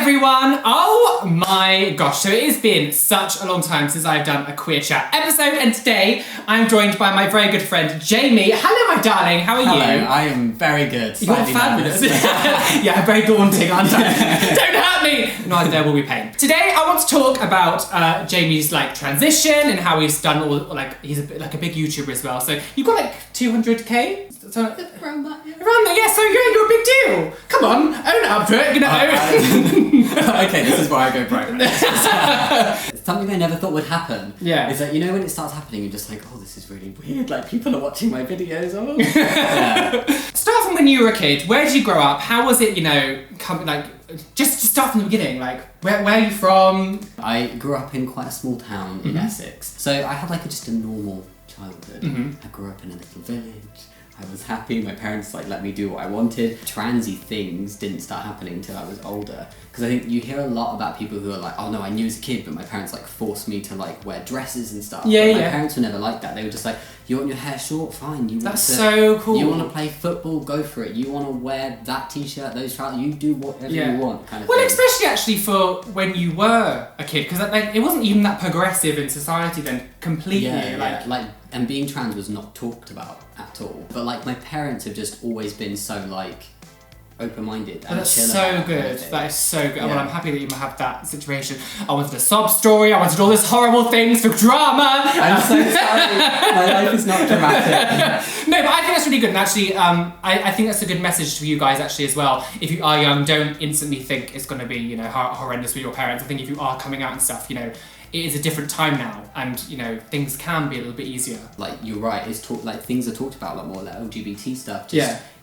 everyone! Oh my gosh, so it has been such a long time since I've done a Queer Chat episode, and today I'm joined by my very good friend Jamie. Hello, my darling, how are you? Hello, I am very good. You're fabulous. Yeah, very daunting, aren't I? Don't hurt me! No, there will be pain. Today I want to talk about Jamie's transition and how he's done all, he's a big YouTuber as well. So you've got 200k? Around that, yeah. Around there, yeah, so you're a big deal. Come on, own up to it, Okay, this is why I go broke. Something I never thought would happen. Yeah. Is that, when it starts happening, you're just like, oh, this is really weird. People are watching my videos. Oh. Yeah. Start from when you were a kid. Where did you grow up? How was it, just start from the beginning. Where are you from? I grew up in quite a small town in Essex. So I had just a normal childhood. I grew up in a little village. I was happy, my parents let me do what I wanted. Transy things didn't start happening until I was older. Because I think you hear a lot about people who are like, oh no, I knew as a kid, but my parents forced me to wear dresses and stuff. Yeah, but my parents were never like that. They were just like, you want your hair short? Fine. That's so cool. You want to play football? Go for it. You want to wear that t-shirt, those trousers? You do whatever you want, kind of thing. Especially actually for when you were a kid, because it wasn't even that progressive in society then, completely. And being trans was not talked about at all. But my parents have just always been so open-minded and that's chill so about good. everything. That is so good. Yeah. Well, I'm happy that you have that situation. I wanted a sob story. I wanted all these horrible things for drama. I'm so sorry. My life is not dramatic. No, but I think that's really good. And actually, I think that's a good message for you guys actually as well. If you are young, don't instantly think it's going to be horrendous with your parents. I think if you are coming out and stuff, it is a different time now, and things can be a little bit easier. You're right. It's things are talked about a lot more. LGBT stuff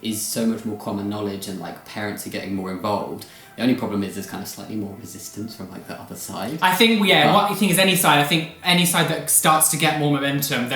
is so much more common knowledge, and parents are getting more involved. The only problem is there's kind of slightly more resistance from the other side. I think what you think is any side. I think any side that starts to get more momentum,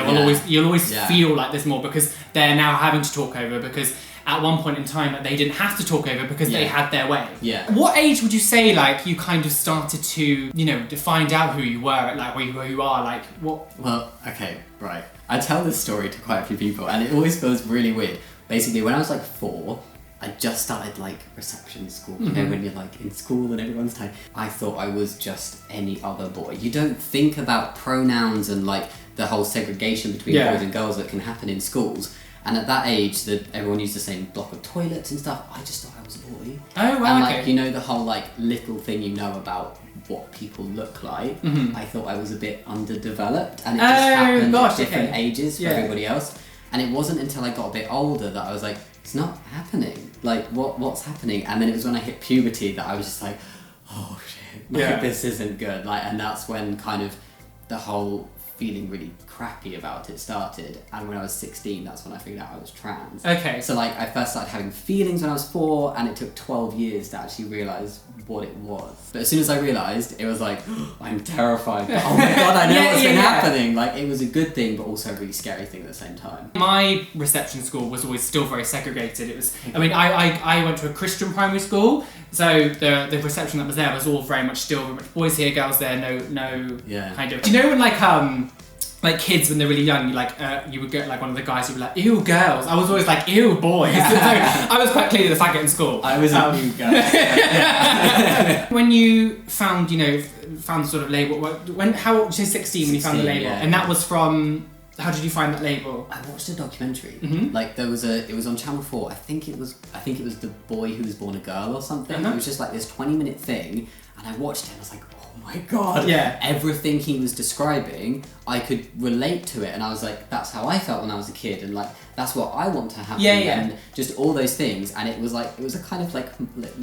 you'll always feel like there's more, because they're now having to talk over, because at one point in time they didn't have to talk over because they had their way. Yeah. What age would you say you kind of started to to find out who you were, where you are, what? Well, okay, right. I tell this story to quite a few people, and it always feels really weird. Basically, when I was 4, I just started reception school. When you're in school and everyone's tired. I thought I was just any other boy. You don't think about pronouns and the whole segregation between boys and girls that can happen in schools. And at that age, everyone used the same block of toilets and stuff. I just thought I was a boy. Oh, wow, and okay. the whole little thing about what people look like. I thought I was a bit underdeveloped, and it just happened at different ages for everybody else. And it wasn't until I got a bit older that I was like, it's not happening. What's happening? And then it was when I hit puberty that I was just like, oh shit, this isn't good. And that's when kind of the whole feeling really crappy about it started. And when I was 16, that's when I figured out I was trans. Okay. So I first started having feelings when I was 4, and it took 12 years to actually realise what it was. But as soon as I realised, it was I'm terrified. But, oh my god, I know what's been happening. It was a good thing, but also a really scary thing at the same time. My reception school was always still very segregated. It was, I went to a Christian primary school, so the reception that was there was all very much boys here, girls there, no kind of. Do you know when kids when they're really young, you would get one of the guys who would be ew girls. I was always ew boys. So I was quite clearly the faggot in school. I was a ew girl. When you found found sort of label, how old did you say? 16 when you found the label, and that was from. How did you find that label? I watched a documentary. It was on Channel 4. I think it was The Boy Who Was Born a Girl or something. It was just this 20-minute thing, and I watched it and I was like, oh my god. Yeah. Everything he was describing, I could relate to it, and I was like, that's how I felt when I was a kid, and that's what I want to happen. And just all those things, and it was a kind of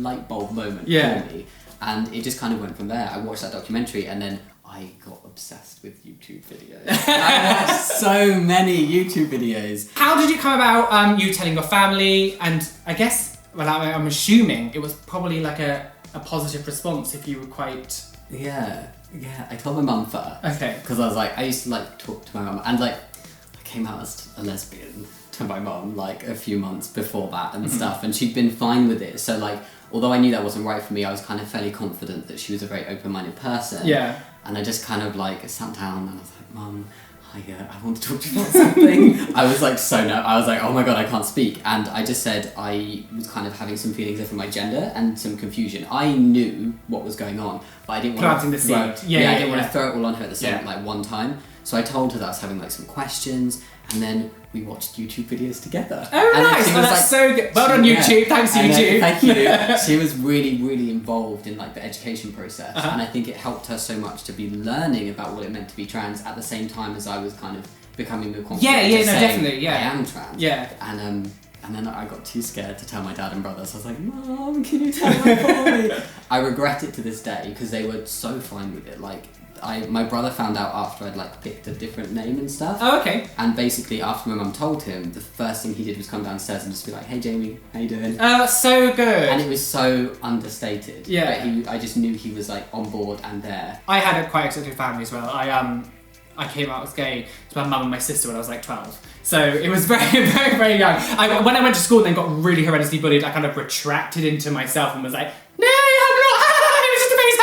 light bulb moment for me, and it just kind of went from there. I watched that documentary, and then I got obsessed with YouTube videos. I watched so many YouTube videos. How did it come about, you telling your family? And I guess, I'm assuming it was probably a positive response if you were quite... Yeah, I told my mum first. Okay. Because I used to talk to my mum, and I came out as a lesbian to my mum a few months before that and stuff, and she'd been fine with it. So although I knew that wasn't right for me, I was kind of fairly confident that she was a very open-minded person. Yeah. And I just kind of sat down and I was like, Mum, I want to talk to you about something. I was like I was like, oh my god, I can't speak. And I just said I was kind of having some feelings over my gender and some confusion. I knew what was going on, but I didn't want to throw I didn't want to throw it all on her at the same like one time. So I told her that I was having like some questions, and then we watched YouTube videos together. Oh, and nice! Oh, that's so good. Well done, YouTube. Thanks, YouTube. Thank you. She was really, really involved in like the education process, and I think it helped her so much to be learning about what it meant to be trans at the same time as I was kind of becoming more confident. Definitely. Yeah, I am trans. Yeah, and then I got too scared to tell my dad and brother, so I was like, Mom, can you tell my boy? I regret it to this day because they were so fine with it. Like, my brother found out after I'd like picked a different name and stuff. Oh, okay. And basically after my mum told him, the first thing he did was come downstairs and just be like, hey Jamie, how you doing? Oh, that's so good. And it was so understated. Yeah. But I just knew he was like on board and there. I had a quite accepting family as well. I came out as gay to my mum and my sister when I was like 12. So it was very, very, very young. When I went to school and then got really horrendously bullied, I kind of retracted into myself and was like, no, I'm not, it was just a face.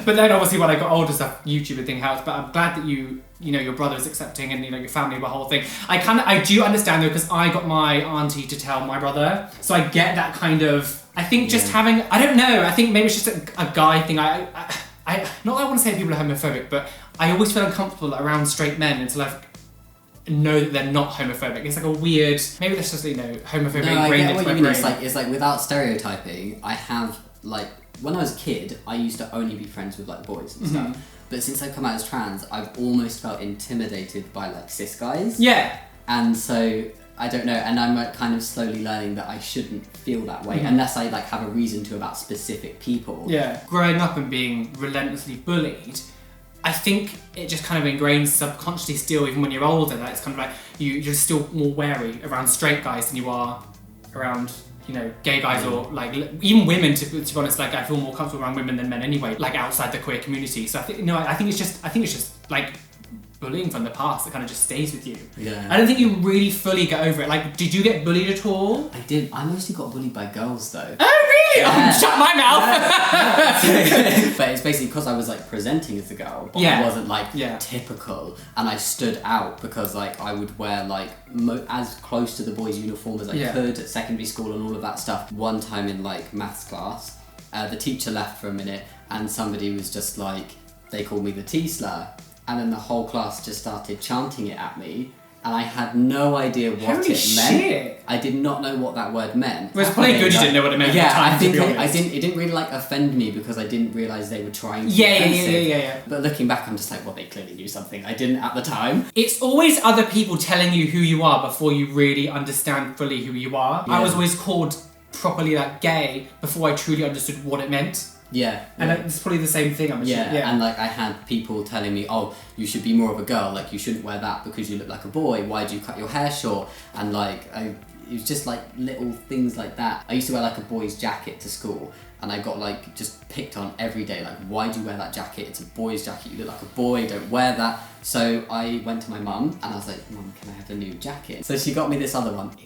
But then obviously when I got older, stuff, YouTube thing helped. But I'm glad that you know, your brother is accepting and, you know, your family, the whole thing. I do understand though, because I got my auntie to tell my brother. So I get that kind of, I think just having, I don't know, I think maybe it's just a guy thing. I not that I want to say people are homophobic, but I always feel uncomfortable around straight men until I know that they're not homophobic. It's like a weird, maybe that's just, you know, homophobic ingrained into my brain. It's like without stereotyping, I have like, when I was a kid, I used to only be friends with like boys and stuff. But since I've come out as trans, I've almost felt intimidated by like cis guys. Yeah. And so I don't know, and I'm like kind of slowly learning that I shouldn't feel that way unless I like have a reason to about specific people. Yeah. Growing up and being relentlessly bullied, I think it just kind of ingrains subconsciously still, even when you're older, that it's kind of like you're still more wary around straight guys than you are around, you know, gay guys or like even women. To be honest, like I feel more comfortable around women than men anyway, like outside the queer community. So I think, you know, I think it's just like bullying from the past that kind of just stays with you. Yeah. I don't think you really fully get over it. Like, did you get bullied at all? I did. I mostly got bullied by girls though. Oh really? Yeah. Oh, shut my mouth. Yeah. But it's basically because I was like presenting as a girl, but I wasn't like typical, and I stood out because like I would wear like as close to the boys' uniform as I could at secondary school and all of that stuff. One time in like maths class, the teacher left for a minute and somebody was just like, they called me the T-slur. And then the whole class just started chanting it at me, and I had no idea what Holy it meant. Shit. I did not know what that word meant. Well, it's probably good you didn't know what it meant. Yeah, at the time, I think to be honest. it didn't really like offend me because I didn't realise they were trying to be Yeah. But looking back, I'm just like, well, they clearly knew something I didn't at the time. It's always other people telling you who you are before you really understand fully who you are. Yeah. I was always called properly like gay before I truly understood what it meant. Yeah. And it's probably the same thing, I'm assuming. Yeah, and like I had people telling me, oh, you should be more of a girl, like you shouldn't wear that because you look like a boy, why do you cut your hair short? And like, it was just like little things like that. I used to wear like a boy's jacket to school, and I got like just picked on every day, like, why do you wear that jacket? It's a boy's jacket, you look like a boy, don't wear that. So I went to my mum, and I was like, Mum, can I have a new jacket? So she got me this other one.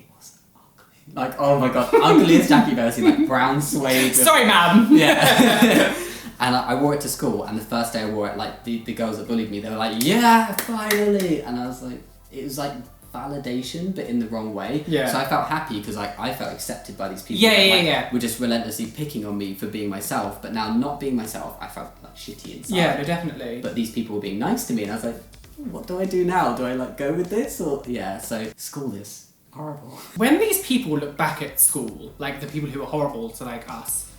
Like, oh my god, ugliest jacket you've ever seen, like brown suede. Sorry, ma'am. Yeah. And I wore it to school, and the first day I wore it, like the girls that bullied me, they were like, yeah, finally. And I was like, it was like validation, but in the wrong way. Yeah. So I felt happy because like I felt accepted by these people. Yeah. Were just relentlessly picking on me for being myself, but now not being myself, I felt like shitty inside. Yeah, no, definitely. But these people were being nice to me, and I was like, what do I do now? Do I like go with this or so school is horrible. When these people look back at school, like the people who are horrible to like us,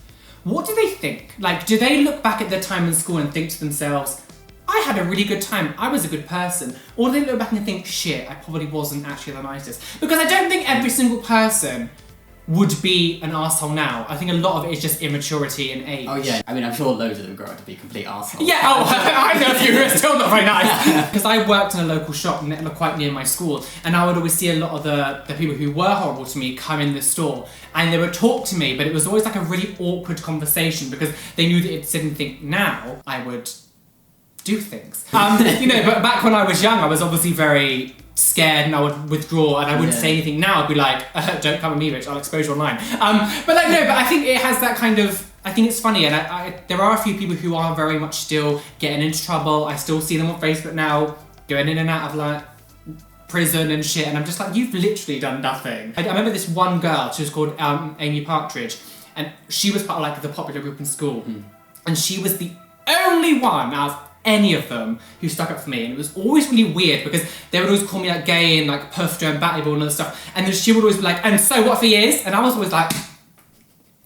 what do they think? Like, do they look back at their time in school and think to themselves, I had a really good time, I was a good person? Or do they look back and think, shit, I probably wasn't actually the nicest? Because I don't think every single person would be an arsehole now. I think a lot of it is just immaturity and age. Oh yeah, I mean I'm sure loads of them grow up to be complete arseholes. Yeah, I know a few who are still not very nice. Because I worked in a local shop quite near my school, and I would always see a lot of the people who were horrible to me come in the store, and they would talk to me, but it was always like a really awkward conversation because they knew that it didn't think now I would do things. You know, but back when I was young, I was obviously very scared and I would withdraw and I wouldn't say anything. Now I'd be like, don't come at me, bitch, I'll expose you online. But like, no, but I think it has that kind of, I think it's funny, and I there are a few people who are very much still getting into trouble. I still see them on Facebook now, going in and out of like prison and shit, and I'm just like, you've literally done nothing. I remember this one girl, she was called Amy Partridge, and she was part of like the popular group in school, and she was the only one out of any of them who stuck up for me, and it was always really weird because they would always call me like gay and like puffed and batty ball and other stuff, and then she would always be like, and so what if he is? And I was always like,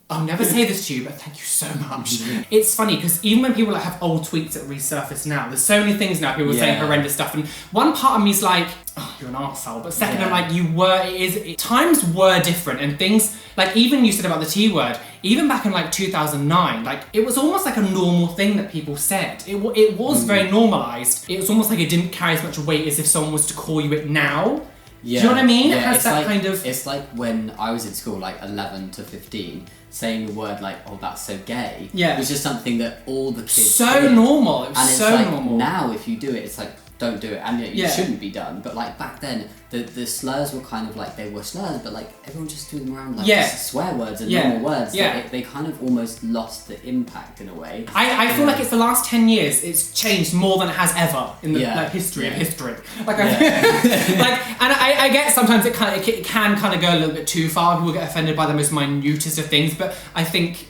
I'll never say this to you, but thank you so much. It's funny because even when people like have old tweets that resurface now, there's so many things now people are saying horrendous stuff, and one part of me is like, oh, you're an arsehole, but second I'm like, times were different, and things like, even you said about the T word, even back in like 2009, like it was almost like a normal thing that people said. It was very normalised. It was almost like it didn't carry as much weight as if someone was to call you it now. Yeah. Do you know what I mean? Yeah, it has that like, kind of... It's like when I was in school, like 11 to 15, saying the word like, oh, that's so gay. Yeah. It was just something that all the kids so did. Normal. It was and it's so like, normal. Now if you do it, it's like, don't do it. And it shouldn't be done. But like back then, the slurs were kind of like, they were slurs, but like everyone just threw them around like just swear words and normal words. Yeah. They kind of almost lost the impact in a way. I feel like it's the last 10 years, it's changed more than it has ever in the like, history of history. Like, like, and I get sometimes it can kind of go a little bit too far. People get offended by the most minutest of things, but I think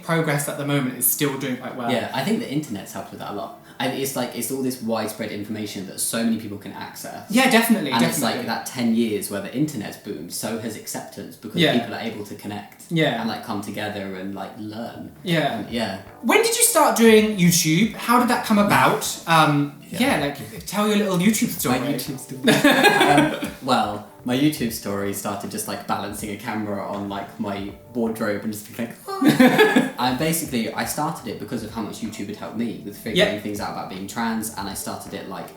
progress at the moment is still doing quite well. Yeah, I think the internet's helped with that a lot. And it's like, it's all this widespread information that so many people can access. Yeah, definitely. And it's like that 10 years where the internet's boomed, so has acceptance, because people are able to connect and like come together and like learn. Yeah. And, when did you start doing YouTube? How did that come about? Like tell your little YouTube story. My YouTube story. Well, my YouTube story started just like balancing a camera on like my wardrobe and just being like, I started it because of how much YouTube had helped me with figuring things out about being trans, and I started it like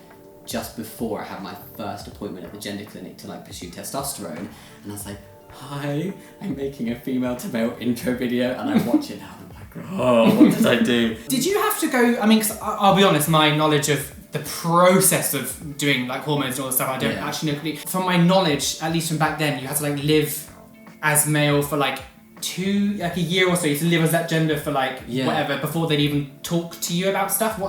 just before I had my first appointment at the gender clinic to like pursue testosterone, and I was like, hi, I'm making a female to male intro video, and I watch it now and I'm like, oh, what did I do? Did you have to go, I mean, cause I'll be honest, my knowledge of the process of doing like hormones and all this stuff, I don't actually know. From my knowledge, at least from back then, you had to like live as male for like a year or so. You had to live as that gender for like whatever before they'd even talk to you about stuff.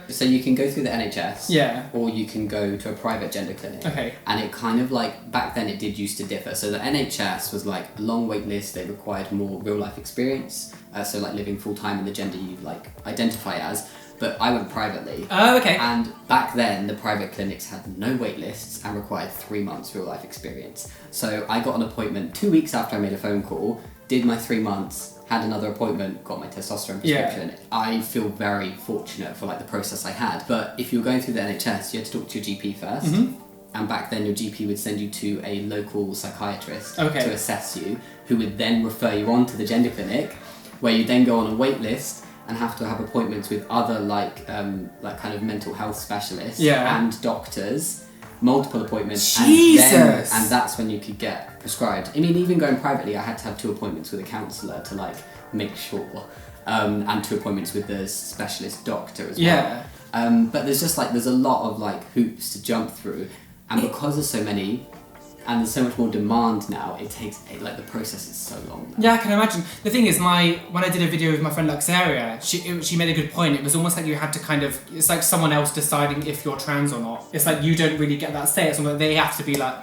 So you can go through the NHS, or you can go to a private gender clinic. Okay. And it kind of like, back then it did used to differ. So the NHS was like a long wait list. They required more real life experience. So like living full time in the gender you like identify as. But I went privately. Oh, okay. And back then, the private clinics had no wait lists and required 3 months real life experience. So I got an appointment 2 weeks after I made a phone call, did my 3 months, had another appointment, got my testosterone prescription. I feel very fortunate for like the process I had. But if you were going through the NHS, you had to talk to your GP first. And back then your GP would send you to a local psychiatrist to assess you, who would then refer you on to the gender clinic, where you then go on a wait list and have to have appointments with other like kind of mental health specialists and doctors, multiple appointments, Jesus. and that's when you could get prescribed. I mean, even going privately, I had to have 2 appointments with a counsellor to like make sure, and 2 appointments with the specialist doctor as well. But there's a lot of like hoops to jump through, and because there's so many, and there's so much more demand now, it takes, like, the process is so long now. Yeah, I can imagine. The thing is, when I did a video with my friend Luxaria, she made a good point. It was almost like you had to kind of, it's like someone else deciding if you're trans or not. It's like you don't really get that say. It's almost like they have to be like,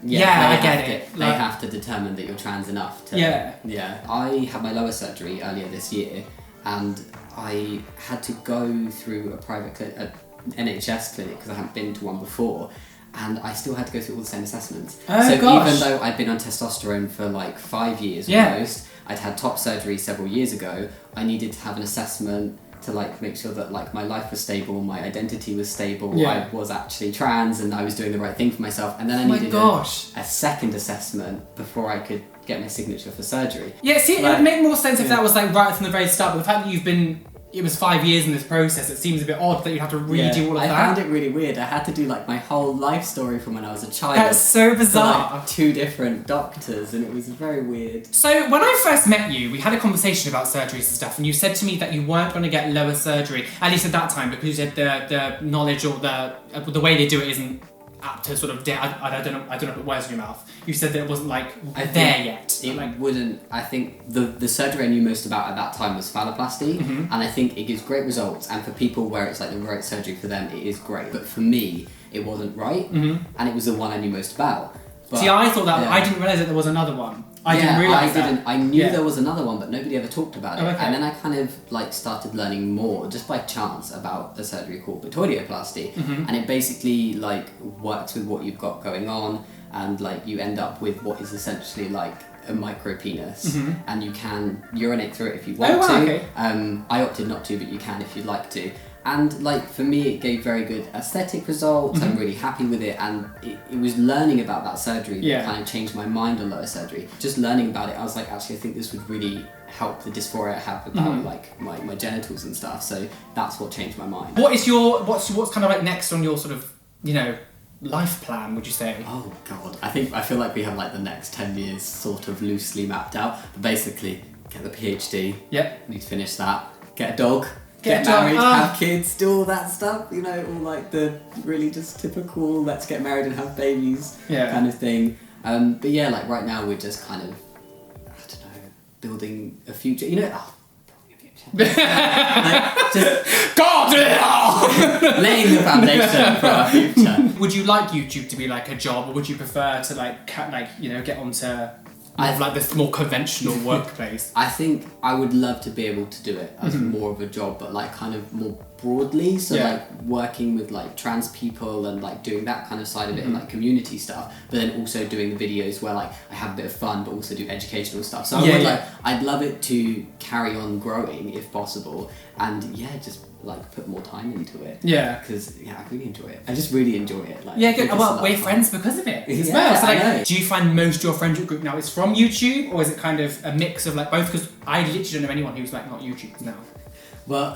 I get it. They have to determine that you're trans enough to... Yeah. I had my lower surgery earlier this year, and I had to go through a private NHS clinic because I hadn't been to one before. And I still had to go through all the same assessments. Even though I'd been on testosterone for like 5 years almost, I'd had top surgery several years ago, I needed to have an assessment to like make sure that like my life was stable, my identity was stable, I was actually trans and I was doing the right thing for myself, and then I needed a second assessment before I could get my signature for surgery. Yeah, see, it would make more sense if that was like right from the very start, but the fact that it was 5 years in this process, it seems a bit odd that you'd have to redo all of that. I found it really weird. I had to do like my whole life story from when I was a child. That's so bizarre. To, like, 2 different doctors, and it was very weird. So when I first met you, we had a conversation about surgeries and stuff, and you said to me that you weren't going to get lower surgery, at least at that time, because you said the knowledge or the way they do it isn't apt to sort of I don't know put words in your mouth. You said that it wasn't like yet. It like, wouldn't. I think the surgery I knew most about at that time was phalloplasty, and I think it gives great results. And for people where it's like the right surgery for them, it is great. But for me, it wasn't right, and it was the one I knew most about. But, see, I thought that I didn't realise that there was another one. I didn't realise that. I knew there was another one, but nobody ever talked about it. Oh, okay. And then I kind of like started learning more just by chance about a surgery called betoidioplasty, and it basically like works with what you've got going on, and like you end up with what is essentially like a micro penis, and you can urinate through it if you want to. Okay. I opted not to, but you can if you'd like to. And like for me, it gave very good aesthetic results. I'm really happy with it, and it was learning about that surgery that kind of changed my mind on lower surgery. Just learning about it, I was like, actually, I think this would really help the dysphoria I have about like my genitals and stuff. So that's what changed my mind. What's kind of like next on your sort of life plan? Would you say? Oh God, I feel like we have like the next 10 years sort of loosely mapped out. But basically, get the PhD. Yep. Need to finish that. Get a dog. Get married, have kids, do all that stuff, all like the really just typical let's get married and have babies kind of thing. But yeah, like right now we're just kind of, I don't know, building a future, building a future. Laying the foundation for our future. Would you like YouTube to be like a job, or would you prefer to get onto like this more conventional workplace? I think I would love to be able to do it as more of a job, but like kind of more broadly. So like working with like trans people and like doing that kind of side of it and like community stuff, but then also doing the videos where like I have a bit of fun, but also do educational stuff. So I'd love it to carry on growing if possible, and just like put more time into it. Because I really enjoy it. I just really enjoy it. Like, good. Well, we're friends because of it as well. So like, do you find most of your friendship group now is from YouTube, or is it kind of a mix of like both? Because I literally don't know anyone who's like not YouTube now. Well,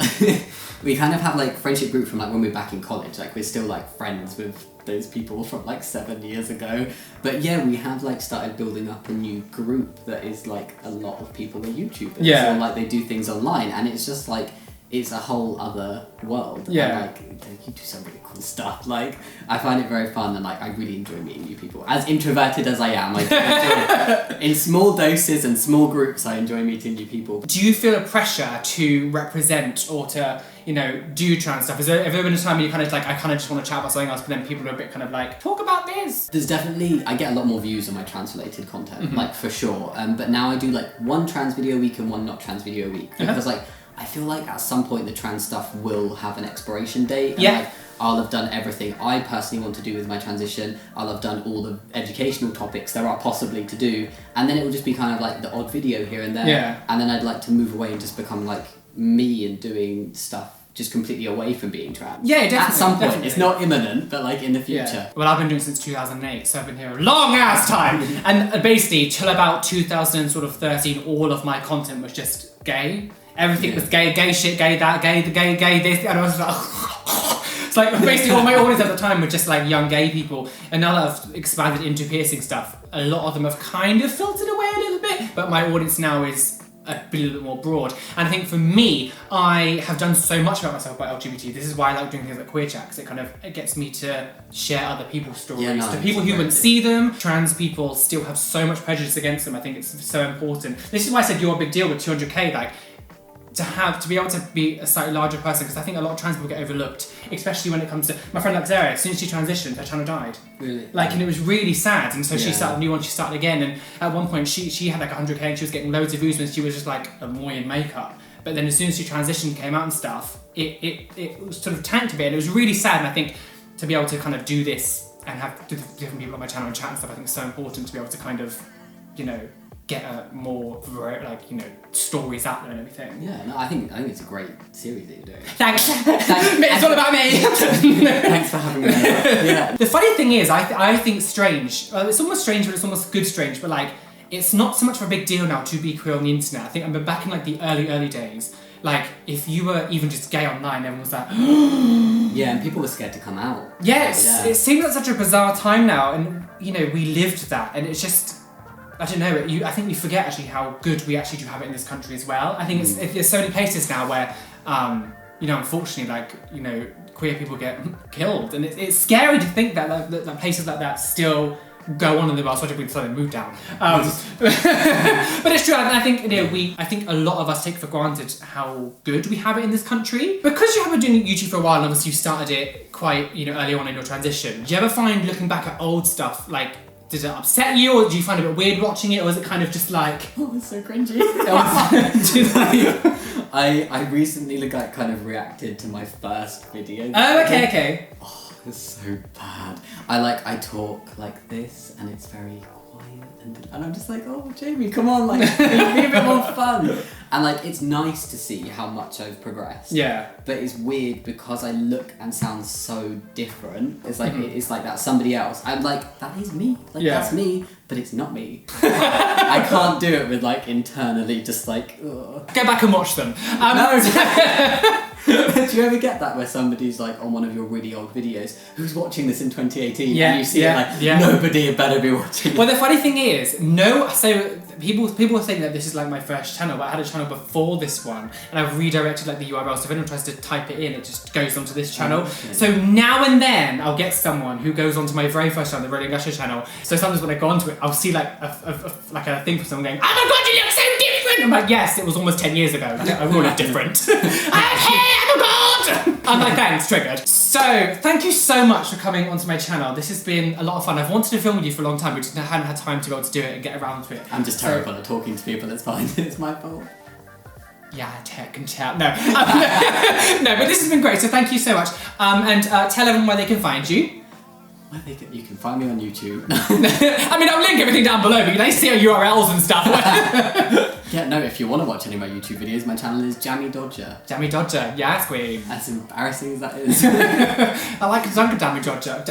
we kind of have like friendship group from like when we're back in college. Like we're still like friends with those people from like 7 years ago. But we have like started building up a new group that is like a lot of people are YouTubers. Or like they do things online, and it's just like it's a whole other world. And, like you do some really cool stuff. Like I find it very fun, and like I really enjoy meeting new people. As introverted as I am, I enjoy it. In small doses and small groups, I enjoy meeting new people. Do you feel a pressure to represent or to do trans stuff? Has there ever been a time where you kind of like, I kind of just want to chat about something else, but then people are a bit kind of like, talk about this? There's definitely, I get a lot more views on my trans related content, like for sure. But now I do like one trans video a week and one not trans video a week, because like I feel like at some point the trans stuff will have an expiration date. And like, I'll have done everything I personally want to do with my transition. I'll have done all the educational topics there are possibly to do, and then it will just be kind of like the odd video here and there. And then I'd like to move away and just become like me and doing stuff just completely away from being trans. Definitely. At some point. It's not imminent, but like in the future. Well, I've been doing it since 2008, so I've been here a long ass time. And basically, till about 2013, all of my content was just gay. Everything was gay shit, gay that, gay this, and I was like, it's like basically all my audience at the time were just like young gay people, and now that I've expanded into piercing stuff, a lot of them have kind of filtered away a little bit, but my audience now is a little bit more broad. And I think for me, I have done so much about myself by LGBT. This is why I like doing things like Queer Chat, because it gets me to share other people's stories to people who wouldn't see them. Trans people still have so much prejudice against them. I think it's so important. This is why I said you're a big deal with 200k, like to be able to be a slightly larger person, because I think a lot of trans people get overlooked, especially when it comes to my friend Laxaria. As soon as she transitioned, her channel died. Really? And it was really sad, and so she started a new one. She started again, and at one point she had like 100k, and she was getting loads of views when she was just like a boy in makeup. But then as soon as she transitioned, came out and stuff, it was sort of tanked a bit, and it was really sad. And I think to be able to kind of do this and have different people on my channel and chat and stuff, I think it's so important to be able to kind of, get more stories out there and everything. I think it's a great series that you're doing. Thanks. It's all about me. Thanks for having me. The funny thing is, I think strange. It's almost strange, but it's almost good strange. But like, it's not so much of a big deal now to be queer on the internet. I think I'm back in like the early days. Like, if you were even just gay online, everyone was like, and people were scared to come out. It seems like such a bizarre time now, and we lived that, and it's just. I don't know, I think we forget actually how good we actually do have it in this country as well. I think there's so many places now where, unfortunately, like, queer people get killed, and it's scary to think that that places like that still go on in the world. So we decided to move down. But it's true, and I think I think a lot of us take for granted how good we have it in this country, because you have been doing YouTube for a while, and obviously you started it quite early on in your transition. Do you ever find, looking back at old stuff, like, did it upset you, or do you find it a bit weird watching it, or was it kind of just like, oh, it's so cringy? I recently kind of reacted to my first video. Oh, okay. Oh, it's so bad. I talk like this, and it's very quiet, and I'm just like, oh, Jamie, come on, like, be a bit more fun. And it's nice to see how much I've progressed. Yeah. But it's weird because I look and sound so different. It's like, it's like that's somebody else. I'm like, that is me. That's me, but it's not me. I can't do it with internally just ugh. Go back and watch them. No. Do you ever get that where somebody's on one of your really old videos who's watching this in 2018 and you see nobody had better be watching? Well, the funny thing is, so people think that this is my first channel, but I had a channel before this one, and I've redirected the URL, so if anyone tries to type it in, it just goes onto this channel. Okay. So now and then I'll get someone who goes onto my very first channel, the Roly channel. So sometimes when I go onto it, I'll see a thing from someone going, "Oh my god, you look so different!" I'm like, yes, it was almost 10 years ago. I will look different. I have hair. Oh my god! I'm like, thanks, triggered. So, thank you so much for coming onto my channel. This has been a lot of fun. I've wanted to film with you for a long time, but just hadn't had time to be able to do it and get around to it. I'm just terrible at talking to people, it's fine. It's my fault. Yeah, tech and chat. No. No, but this has been great, so thank you so much. And tell everyone where they can find you. You can find me on YouTube. I mean, I'll link everything down below, but they see our URLs and stuff. Yeah, no, if you want to watch any of my YouTube videos, my channel is Jammy Dodger. Jammy Dodger, yes, queen. As embarrassing as that is. I like Dunker Jammy Dodger.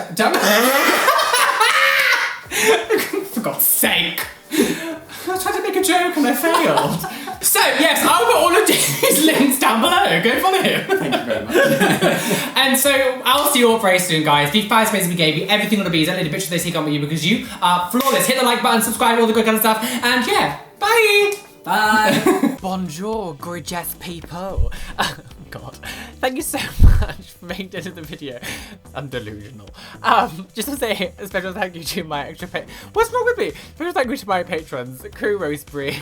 For God's sake. I was trying to make a joke and I failed. So, yes, I'll put all of these links down below. Go follow him. Thank you very much. And so, I'll see you all very soon, guys. The 5 spaces we gave you, everything on the bees, only the bitches they take on with you because you are flawless. Hit the like button, subscribe, all the good kind of stuff. And yeah, bye. Bye. Bonjour, gorgeous people. Oh, God. Thank you so much for making it into the video. I'm delusional. Just to say a special thank you to my extra what's wrong with me? Special thank you to my patrons, Crew Roseberry,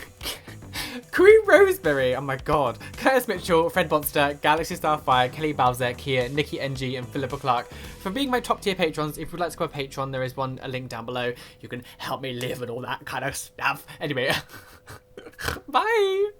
oh my god, Curtis Mitchell, Fred Monster, Galaxy Starfire, Kelly Bowser, Kia, Nikki NG, and Philippa Clark for being my top tier patrons. If you'd like to go a Patreon, there is a link down below. You can help me live and all that kind of stuff. Anyway, bye!